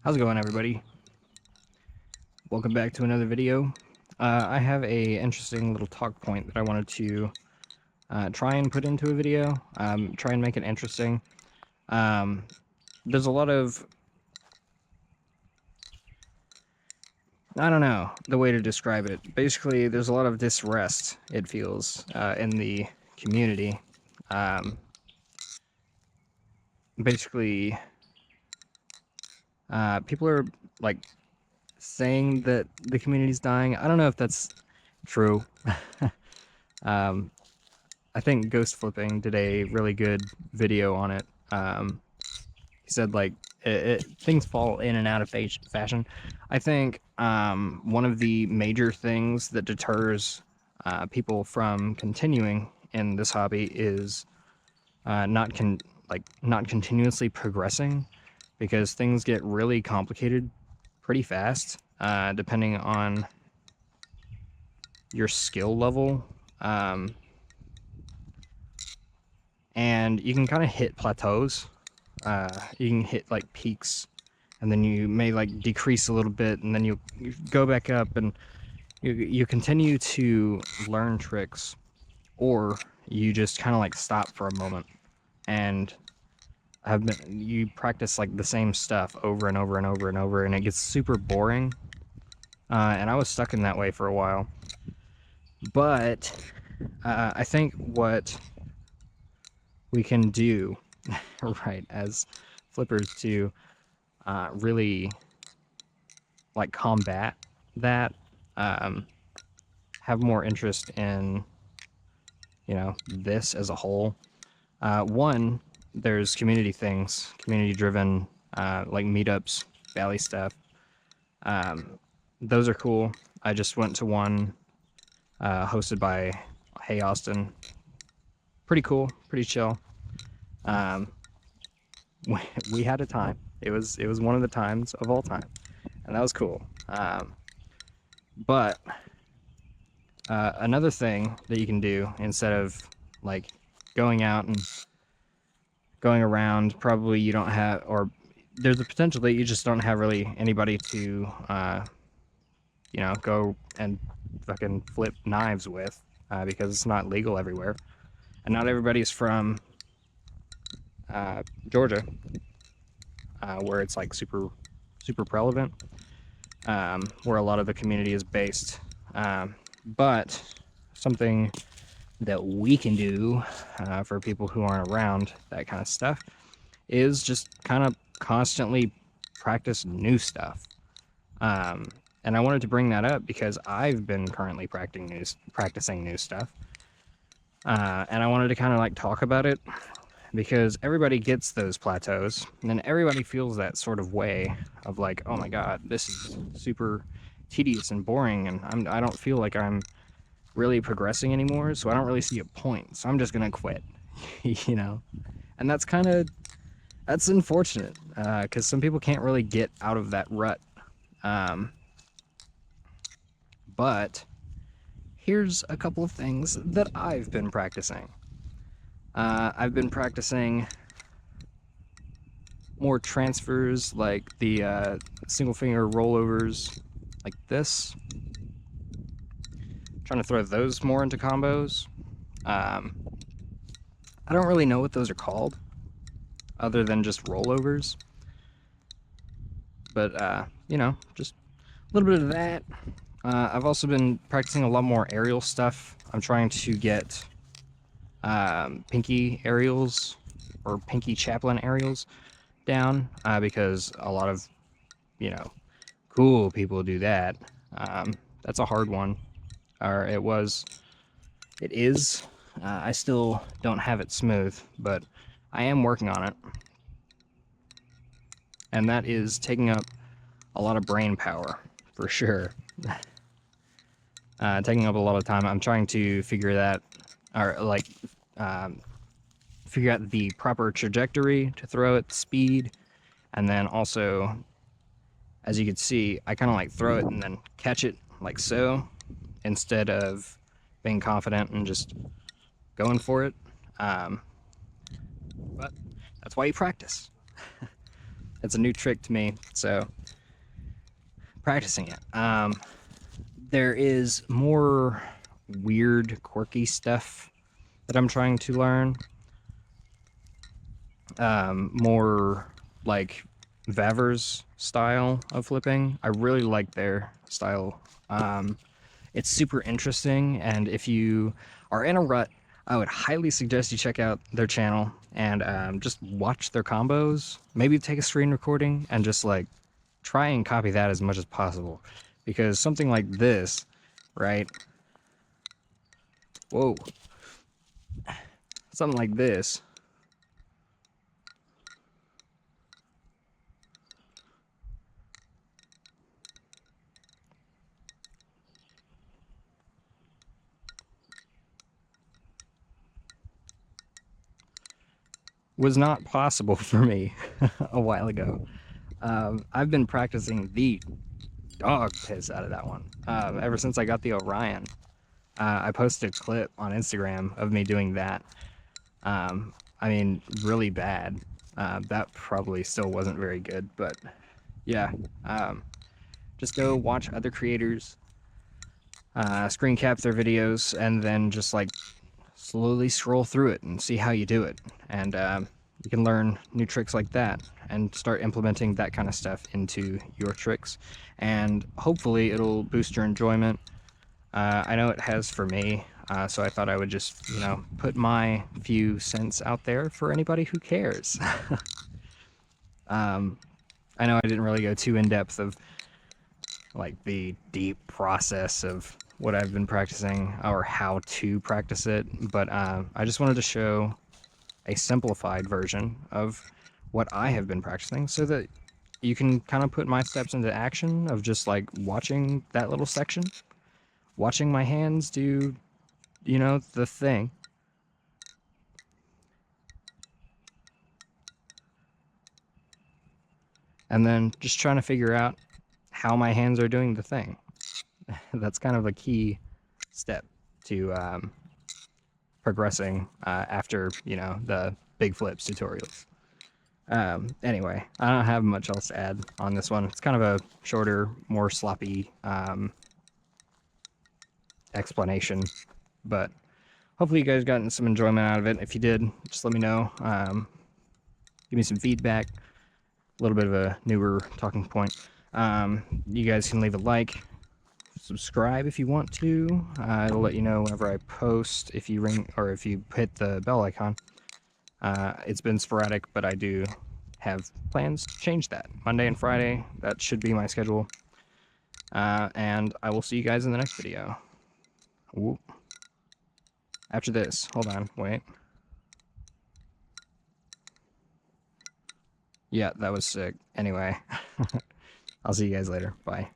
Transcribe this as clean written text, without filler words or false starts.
How's it going, everybody? Welcome back to another video. I have a interesting little talk point that I wanted to try and put into a video. Try and make it interesting. There's a lot of, I don't know the way to describe it. Basically, there's a lot of disrest, it feels, in the community. Basically, people are like saying that the community's dying. I don't know if that's true. I think Ghost Flipping did a really good video on it. He said like things fall in and out of fashion. I think one of the major things that deters people from continuing in this hobby is not continuously progressing, because things get really complicated pretty fast depending on your skill level. And you can kind of hit plateaus. You can hit like peaks, and then you may like decrease a little bit, and then you go back up, and you continue to learn tricks, or you just kind of like stop for a moment and you practice like the same stuff over and over and over and over, and it gets super boring. And I was stuck in that way for a while. But I think what we can do, right, as flippers to really like combat that, have more interest in, this as a whole. One, there's community things, community driven, like meetups, valley stuff. Those are cool. I just went to one hosted by Hey Austin. Pretty cool, pretty chill. We had a time. It was one of the times of all time, and that was cool. But another thing that you can do, instead of like going out and going around, probably you don't have, or there's a potential that you just don't have really anybody to go and fucking flip knives with, because it's not legal everywhere, and not everybody's from Georgia, where it's like super prevalent, where a lot of the community is based. But something that we can do for people who aren't around that kind of stuff is just kind of constantly practice new stuff. And I wanted to bring that up because I've been currently practicing new stuff. And I wanted to kind of like talk about it, because everybody gets those plateaus, and then everybody feels that sort of way of like, oh my god, this is super tedious and boring, and I don't feel like I'm really progressing anymore, so I don't really see a point, so I'm just gonna quit. And that's unfortunate, because some people can't really get out of that rut. But here's a couple of things that I've been practicing. I've been practicing more transfers, like the single finger rollovers like this. Trying to throw those more into combos. I don't really know what those are called, other than just rollovers. But, just a little bit of that. I've also been practicing a lot more aerial stuff. I'm trying to get pinky aerials, or pinky chaplain aerials down, because a lot of cool people do that. That's a hard one, or it is. I still don't have it smooth, but I am working on it, and that is taking up a lot of brain power for sure. Taking up a lot of time. I'm trying to figure that, or like figure out the proper trajectory to throw at speed, and then also, as you can see, I kind of like throw it and then catch it like so, instead of being confident and just going for it. But that's why you practice. It's a new trick to me, so practicing it. There is more weird, quirky stuff that I'm trying to learn. More like Vaver's style of flipping. I really like their style. It's super interesting, and if you are in a rut, I would highly suggest you check out their channel and just watch their combos. Maybe take a screen recording and just like try and copy that as much as possible. Because something like this, right? Whoa. Something like this was not possible for me a while ago. I've been practicing the dog piss out of that one ever since I got the Orion. I posted a clip on Instagram of me doing that. I mean, really bad. That probably still wasn't very good, but yeah. Just go watch other creators, screen cap their videos, and then just like slowly scroll through it and see how you do it. And you can learn new tricks like that and start implementing that kind of stuff into your tricks. And hopefully it'll boost your enjoyment. I know it has for me, so I thought I would just, you know, put my few cents out there for anybody who cares. I know I didn't really go too in depth of like the deep process of what I've been practicing or how to practice it, but I just wanted to show a simplified version of what I have been practicing so that you can kind of put my steps into action of just like watching that little section, watching my hands do, you know, the thing. And then just trying to figure out how my hands are doing the thing. That's kind of a key step to progressing after, you know, the big flips tutorials. Anyway, I don't have much else to add on this one. It's kind of a shorter, more sloppy explanation, but hopefully you guys gotten some enjoyment out of it. If you did, just let me know. Give me some feedback. A little bit of a newer talking point. You guys can leave a like, subscribe if you want to. It'll let you know whenever I post. If you ring or if you hit the bell icon. It's been sporadic, but I do have plans to change that. Monday and Friday, that should be my schedule. And I will see you guys in the next video. Ooh. After this, hold on, wait. Yeah, that was sick. Anyway, I'll see you guys later. Bye.